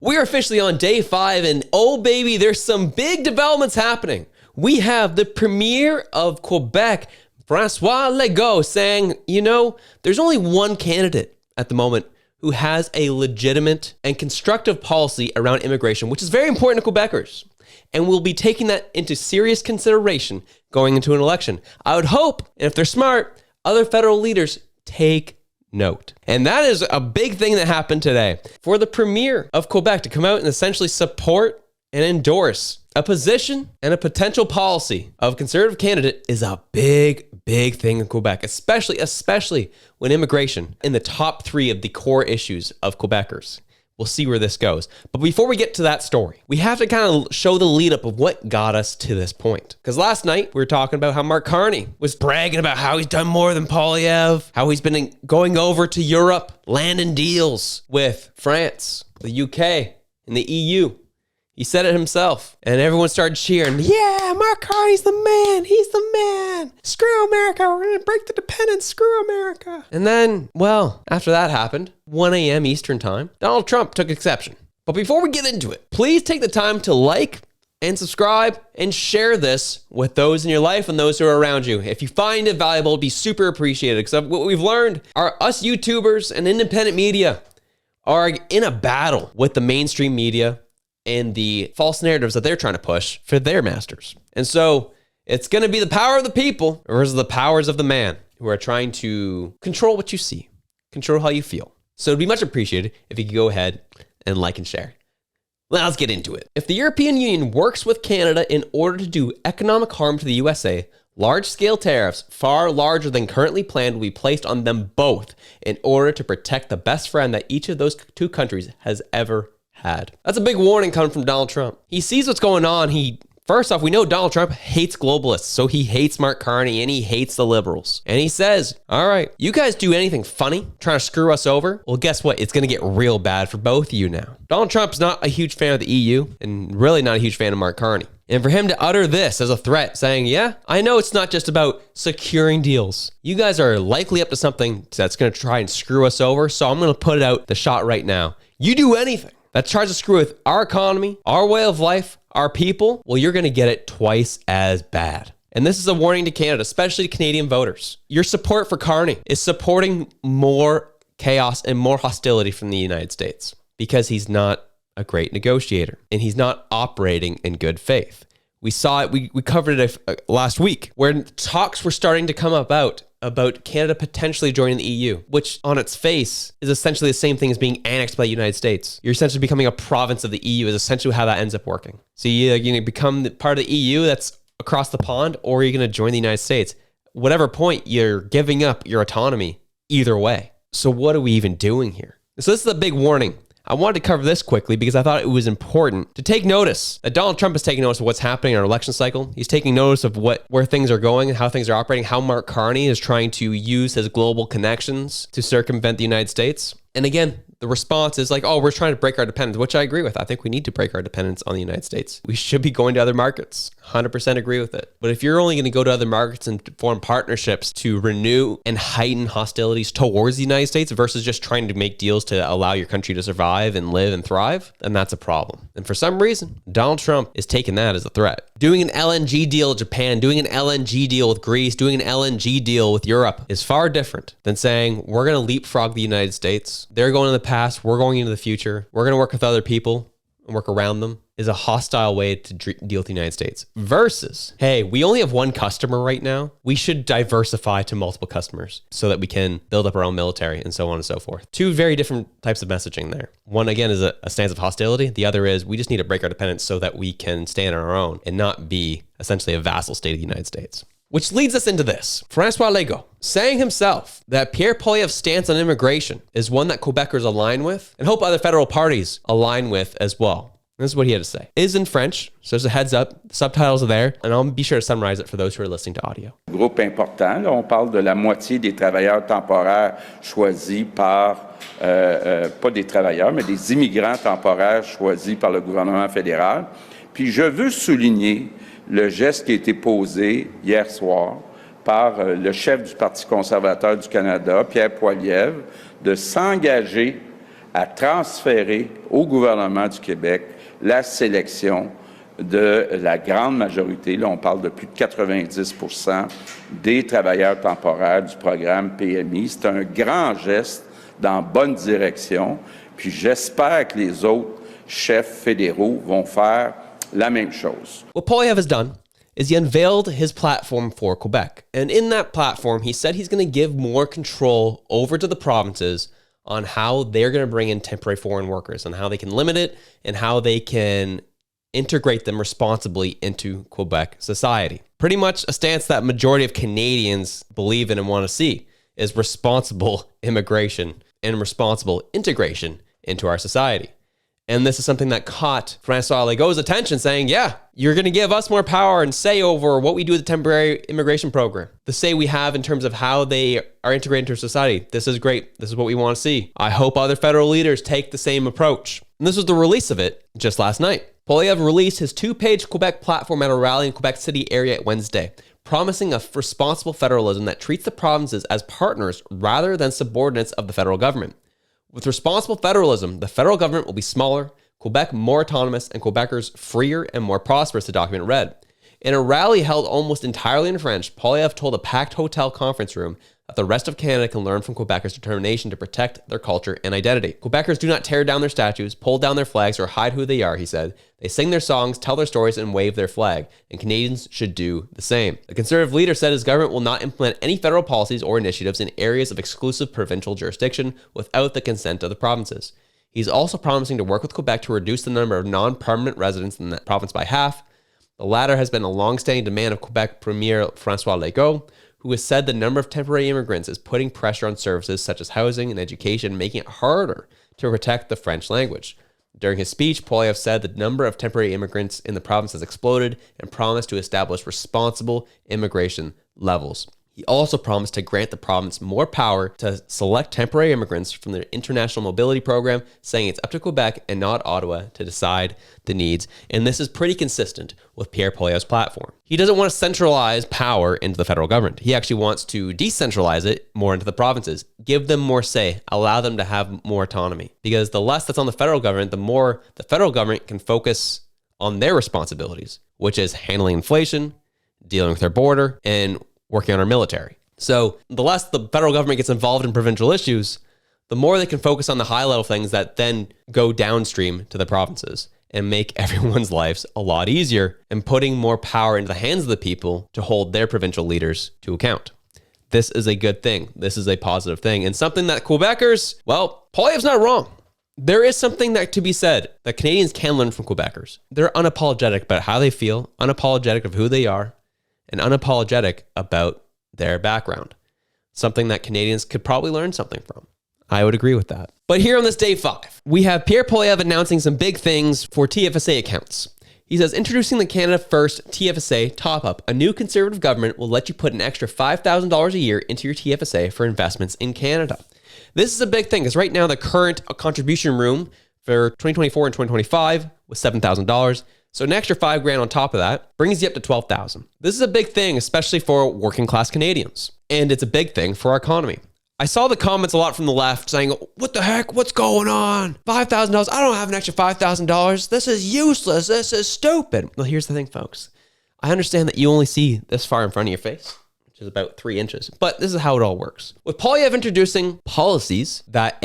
We're officially on day 5, and oh baby, there's some big developments happening. We have the Premier of Quebec, François Legault, saying, there's only one candidate at the moment who has a legitimate and constructive policy around immigration, which is very important to Quebecers. And we'll be taking that into serious consideration going into an election. I would hope, and if they're smart, other federal leaders take note. And that is a big thing that happened today. For the Premier of Quebec to come out and essentially support and endorse a position and a potential policy of a conservative candidate is a big thing in Quebec, especially when immigration in the top 3 of the core issues of Quebecers. We'll see where this goes. But before we get to that story, we have to kind of show the lead up of what got us to this point. Because last night we were talking about how Mark Carney was bragging about how he's done more than Poilievre, how he's been going over to Europe, landing deals with France, the UK, and the EU. He said it himself, and everyone started cheering. Yeah, Mark Carney's the man. He's the man. Screw America. We're going to break the dependence. Screw America. And then, after that happened, 1 a.m. Eastern time, Donald Trump took exception. But before we get into it, please take the time to like and subscribe and share this with those in your life and those who are around you. If you find it valuable, it'd be super appreciated. Because what we've learned are us YouTubers and independent media are in a battle with the mainstream media and the false narratives that they're trying to push for their masters. And so it's going to be the power of the people versus the powers of the man who are trying to control what you see, control how you feel. So it'd be much appreciated if you could go ahead and like and share. Let's get into it. If the European Union works with Canada in order to do economic harm to the USA, large-scale tariffs, far larger than currently planned, will be placed on them both in order to protect the best friend that each of those 2 countries has ever had. That's a big warning coming from Donald Trump. He sees what's going on. First off, we know Donald Trump hates globalists, so he hates Mark Carney and he hates the liberals. And he says, all right, you guys do anything funny, trying to screw us over? Well, guess what? It's going to get real bad for both of you now. Donald Trump's not a huge fan of the EU and really not a huge fan of Mark Carney. And for him to utter this as a threat, saying, yeah, I know it's not just about securing deals. You guys are likely up to something that's going to try and screw us over, so I'm going to put it out the shot right now. You do anything that tries to screw with our economy, our way of life, our people, well, you're going to get it twice as bad. And this is a warning to Canada, especially to Canadian voters. Your support for Carney is supporting more chaos and more hostility from the United States because he's not a great negotiator and he's not operating in good faith. We saw it, we covered it last week where talks were starting to come about Canada potentially joining the EU, which on its face is essentially the same thing as being annexed by the United States. You're essentially becoming a province of the EU is essentially how that ends up working. So you're going to become part of the EU that's across the pond, or you're going to join the United States. Whatever point, you're giving up your autonomy either way. So what are we even doing here? So this is a big warning. I wanted to cover this quickly because I thought it was important to take notice that Donald Trump is taking notice of what's happening in our election cycle. He's taking notice of where things are going and how things are operating, how Mark Carney is trying to use his global connections to circumvent the United States. And again, the response is like, oh, we're trying to break our dependence, which I agree with. I think we need to break our dependence on the United States. We should be going to other markets. 100% agree with it. But if you're only going to go to other markets and form partnerships to renew and heighten hostilities towards the United States versus just trying to make deals to allow your country to survive and live and thrive, then that's a problem. And for some reason, Donald Trump is taking that as a threat. Doing an LNG deal with Japan, doing an LNG deal with Greece, doing an LNG deal with Europe is far different than saying we're going to leapfrog the United States. They're going to the past, we're going into the future. We're going to work with other people and work around them is a hostile way to deal with the United States versus, hey, we only have one customer right now. We should diversify to multiple customers so that we can build up our own military and so on and so forth. 2 very different types of messaging there. One, again, is a stance of hostility. The other is we just need to break our dependence so that we can stand on our own and not be essentially a vassal state of the United States. Which leads us into this. François Legault saying himself that Pierre Poilievre's stance on immigration is one that Quebecers align with and hope other federal parties align with as well. This is what he had to say. It is in French, so there's a heads up. The subtitles are there, and I'll be sure to summarize it for those who are listening to audio. Groupe important, là, on parle de la moitié des travailleurs temporaires choisis par, pas des travailleurs, mais des immigrants temporaires choisis par le gouvernement fédéral. Puis je veux souligner le geste qui a été posé hier soir par le chef du Parti conservateur du Canada, Pierre Poilievre, de s'engager à transférer au gouvernement du Québec la sélection de la grande majorité, là on parle de plus de 90% des travailleurs temporaires du programme PMI. C'est un grand geste dans la bonne direction, puis j'espère que les autres chefs fédéraux vont faire la même chose. What Poilievre has done is he unveiled his platform for Quebec. And in that platform, he said he's going to give more control over to the provinces on how they're going to bring in temporary foreign workers and how they can limit it and how they can integrate them responsibly into Quebec society. Pretty much a stance that majority of Canadians believe in and want to see is responsible immigration and responsible integration into our society. And this is something that caught François Legault's attention, saying, yeah, you're going to give us more power and say over what we do with the temporary immigration program. The say we have in terms of how they are integrated into society. This is great. This is what we want to see. I hope other federal leaders take the same approach. And this was the release of it just last night. Poilievre released his 2-page Quebec platform at a rally in Quebec City area Wednesday, promising a responsible federalism that treats the provinces as partners rather than subordinates of the federal government. With responsible federalism, the federal government will be smaller, Quebec more autonomous, and Quebecers freer and more prosperous, the document read. In a rally held almost entirely in French, Poilievre told a packed hotel conference room that the rest of Canada can learn from Quebecers' determination to protect their culture and identity. Quebecers do not tear down their statues, pull down their flags, or hide who they are, he said. They sing their songs, tell their stories, and wave their flag, and Canadians should do the same. The Conservative leader said his government will not implement any federal policies or initiatives in areas of exclusive provincial jurisdiction without the consent of the provinces. He's also promising to work with Quebec to reduce the number of non-permanent residents in the province by half. The latter has been a long-standing demand of Quebec Premier François Legault, who has said the number of temporary immigrants is putting pressure on services such as housing and education, making it harder to protect the French language. During his speech, Poilievre said the number of temporary immigrants in the province has exploded and promised to establish responsible immigration levels. He also promised to grant the province more power to select temporary immigrants from the International Mobility Program, saying it's up to Quebec and not Ottawa to decide the needs. And this is pretty consistent with Pierre Poilievre's platform. He doesn't want to centralize power into the federal government. He actually wants to decentralize it more into the provinces, give them more say, allow them to have more autonomy. Because the less that's on the federal government, the more the federal government can focus on their responsibilities, which is handling inflation, dealing with their border, and working on our military. So the less the federal government gets involved in provincial issues, the more they can focus on the high level things that then go downstream to the provinces and make everyone's lives a lot easier and putting more power into the hands of the people to hold their provincial leaders to account. This is a good thing. This is a positive thing and something that Quebecers, well, Poilievre's not wrong. There is something that to be said that Canadians can learn from Quebecers. They're unapologetic about how they feel, unapologetic of who they are, and unapologetic about their background. Something that Canadians could probably learn something from. I would agree with that. But here on this day 5, we have Pierre Poilievre announcing some big things for TFSA accounts. He says, introducing the Canada First TFSA top-up. A new Conservative government will let you put an extra $5,000 a year into your TFSA for investments in Canada. This is a big thing because right now the current contribution room for 2024 and 2025 was $7,000. So an extra $5,000 on top of that brings you up to $12,000. This is a big thing, especially for working class Canadians. And it's a big thing for our economy. I saw the comments a lot from the left saying, what the heck? What's going on? $5,000? I don't have an extra $5,000. This is useless. This is stupid. Well, here's the thing, folks. I understand that you only see this far in front of your face, which is about 3 inches. But this is how it all works. With Poilievre introducing policies that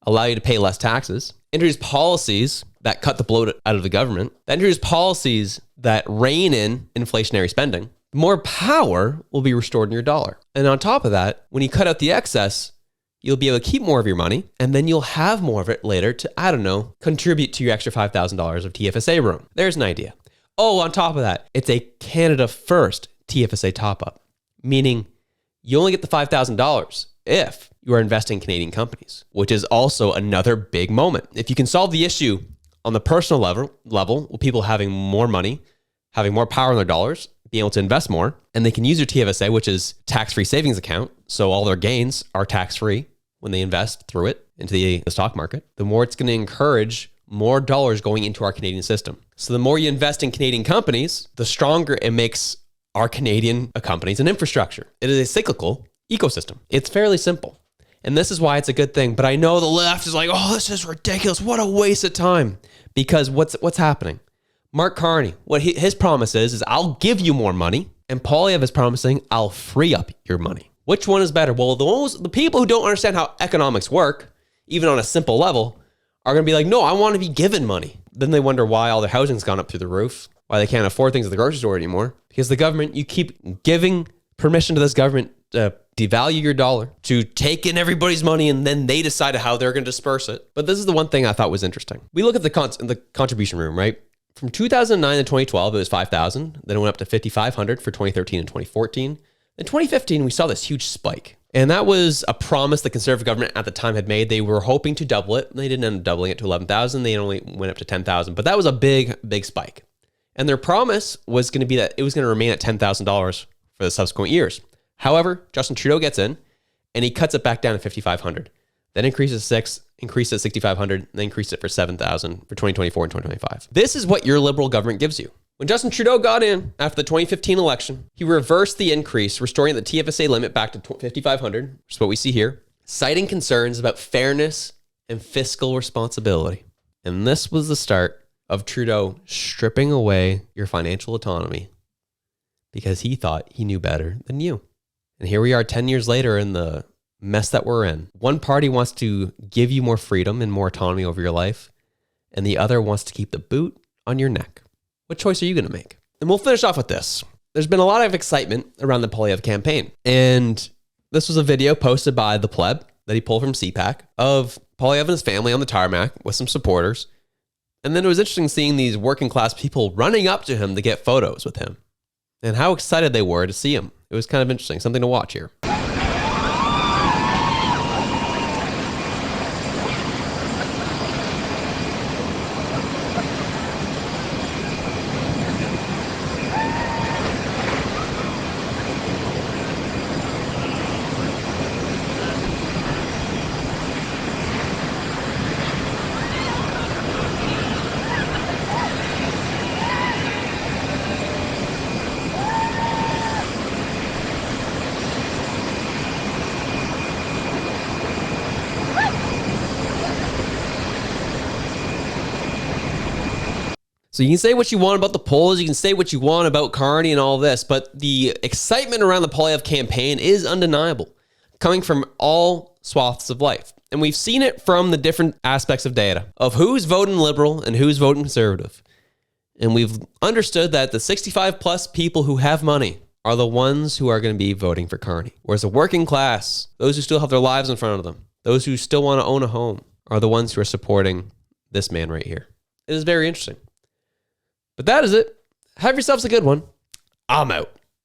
allow you to pay less taxes, introduce policies that cut the bloat out of the government, that introduce policies that rein in inflationary spending, more power will be restored in your dollar. And on top of that, when you cut out the excess, you'll be able to keep more of your money, and then you'll have more of it later to, I don't know, contribute to your extra $5,000 of TFSA room. There's an idea. Oh, on top of that, it's a Canada First TFSA top-up, meaning you only get the $5,000 if you are investing in Canadian companies, which is also another big moment. If you can solve the issue on the personal level, with people having more money, having more power in their dollars, being able to invest more, and they can use their TFSA, which is tax-free savings account, so all their gains are tax-free when they invest through it into the stock market, the more it's going to encourage more dollars going into our Canadian system. So the more you invest in Canadian companies, the stronger it makes our Canadian companies and infrastructure. It is a cyclical ecosystem. It's fairly simple. And this is why it's a good thing. But I know the left is like, oh, this is ridiculous. What a waste of time. Because what's happening? Mark Carney, what his promise is I'll give you more money. And Poilievre is promising I'll free up your money. Which one is better? Well, the people who don't understand how economics work, even on a simple level, are going to be like, no, I want to be given money. Then they wonder why all their housing's gone up through the roof, why they can't afford things at the grocery store anymore. Because the government, you keep giving permission to this government to devalue your dollar, to take in everybody's money, and then they decide how they're going to disperse it. But this is the one thing I thought was interesting. We look at the contribution room, right? From 2009 to 2012, it was 5,000. Then it went up to 5,500 for 2013 and 2014. In 2015, we saw this huge spike. And that was a promise the Conservative government at the time had made. They were hoping to double it. They didn't end up doubling it to 11,000. They only went up to 10,000. But that was a big, big spike. And their promise was going to be that it was going to remain at $10,000 for the subsequent years. However, Justin Trudeau gets in and he cuts it back down to 5,500. Then increases increased it 6,500, then increased it for 7,000 for 2024 and 2025. This is what your Liberal government gives you. When Justin Trudeau got in after the 2015 election, he reversed the increase, restoring the TFSA limit back to 5,500, which is what we see here, citing concerns about fairness and fiscal responsibility. And this was the start of Trudeau stripping away your financial autonomy because he thought he knew better than you. And here we are 10 years later in the mess that we're in. One party wants to give you more freedom and more autonomy over your life, and the other wants to keep the boot on your neck. What choice are you going to make? And we'll finish off with this. There's been a lot of excitement around the Poilievre campaign. And this was a video posted by the pleb that he pulled from CPAC of Poilievre and his family on the tarmac with some supporters. And then it was interesting seeing these working class people running up to him to get photos with him and how excited they were to see him. It was kind of interesting, something to watch here. So you can say what you want about the polls, you can say what you want about Carney and all this, but the excitement around the Poilievre campaign is undeniable, coming from all swaths of life. And we've seen it from the different aspects of data, of who's voting Liberal and who's voting Conservative. And we've understood that the 65 plus people who have money are the ones who are going to be voting for Carney. Whereas the working class, those who still have their lives in front of them, those who still want to own a home, are the ones who are supporting this man right here. It is very interesting. But that is it. Have yourselves a good one. I'm out.